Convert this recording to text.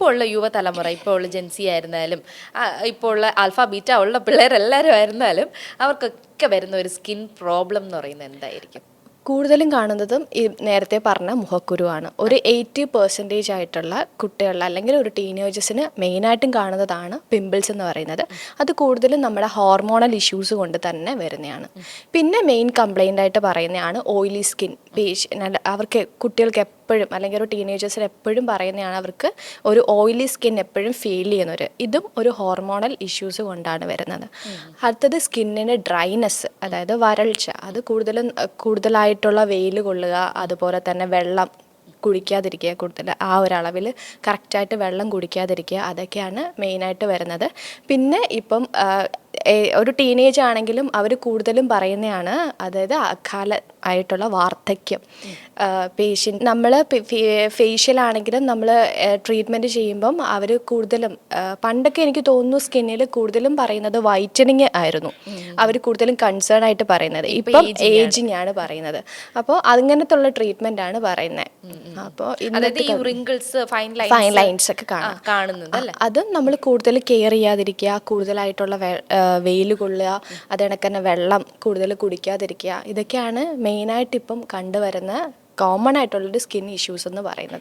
ഇപ്പോൾ ഉള്ള യുവതലമുറ, ഇപ്പോൾ ഉള്ള ജെൻസി ആയിരുന്നാലും ഇപ്പോൾ ഉള്ള ആൽഫ ബീറ്റ ഉള്ള പിള്ളേരെല്ലാവരും ആയിരുന്നാലും അവർക്കൊക്കെ വരുന്ന ഒരു സ്കിൻ പ്രോബ്ലം എന്ന് പറയുന്നത് എന്തായിരിക്കും? കൂടുതലും കാണുന്നതും ഈ നേരത്തെ പറഞ്ഞ മുഖക്കുരുവാണ്. ഒരു 80% ആയിട്ടുള്ള കുട്ടികളിൽ അല്ലെങ്കിൽ ഒരു ടീനേജേഴ്സിന് മെയിനായിട്ടും കാണുന്നതാണ് പിമ്പിൾസ് എന്ന് പറയുന്നത്. അത് കൂടുതലും നമ്മുടെ ഹോർമോണൽ ഇഷ്യൂസ് കൊണ്ട് തന്നെ വരുന്നതാണ്. പിന്നെ മെയിൻ കംപ്ലൈൻ്റ് ആയിട്ട് പറയുന്നതാണ് ഓയിലി സ്കിൻ. അവർക്ക് കുട്ടികൾക്ക് എപ്പോഴും അല്ലെങ്കിൽ ഒരു ടീനേജേഴ്സിന് എപ്പോഴും പറയുന്നതാണ് അവർക്ക് ഒരു ഓയിലി സ്കിൻ എപ്പോഴും ഫീൽ ചെയ്യുന്നവർ. ഇതും ഒരു ഹോർമോണൽ ഇഷ്യൂസ് കൊണ്ടാണ് വരുന്നത്. അടുത്തത് സ്കിന്നിന് ഡ്രൈനെസ്, അതായത് വരൾച്ച. അത് കൂടുതലായിട്ടുള്ള വെയിൽ കൊള്ളുക, അതുപോലെ തന്നെ വെള്ളം കുടിക്കാതിരിക്കുക, കൂടുതൽ ആ ഒരളവിൽ കറക്റ്റായിട്ട് വെള്ളം കുടിക്കാതിരിക്കുക, അതൊക്കെയാണ് മെയിനായിട്ട് വരുന്നത്. പിന്നെ ഇപ്പം ഒരു ടീനേജ് ആണെങ്കിലും അവർ കൂടുതലും പറയുന്നതാണ്, അതായത് അകാല ആയിട്ടുള്ള വാർദ്ധക്യം. നമ്മൾ ഫേഷ്യലാണെങ്കിലും നമ്മൾ ട്രീറ്റ്മെൻറ്റ് ചെയ്യുമ്പം അവർ കൂടുതലും പണ്ടൊക്കെ എനിക്ക് തോന്നുന്നു സ്കിന്നിൽ കൂടുതലും പറയുന്നത് വൈറ്റനിങ് ആയിരുന്നു അവർ കൂടുതലും കൺസേൺ ആയിട്ട് പറയുന്നത്. ഇപ്പം ഏജിങ് ആണ് പറയുന്നത്. അപ്പോൾ അങ്ങനത്തെ ഉള്ള ട്രീറ്റ്മെൻ്റ് ആണ് പറയുന്നത്. അപ്പോൾ ഫൈൻ ലൈൻസ് ഒക്കെ കാണുന്നത്, അതും നമ്മൾ കൂടുതൽ കെയർ ചെയ്യാതിരിക്കുക, കൂടുതലായിട്ടുള്ള വെയിൽ കൊള്ളുക, അത് കണക്ക് തന്നെ വെള്ളം കൂടുതൽ കുടിക്കാതിരിക്കുക, ഇതൊക്കെയാണ് മെയിനായിട്ട് ഇപ്പം കണ്ടുവരുന്ന കോമൺ ആയിട്ടുള്ളൊരു സ്കിൻ ഇഷ്യൂസ് എന്ന് പറയുന്നത്.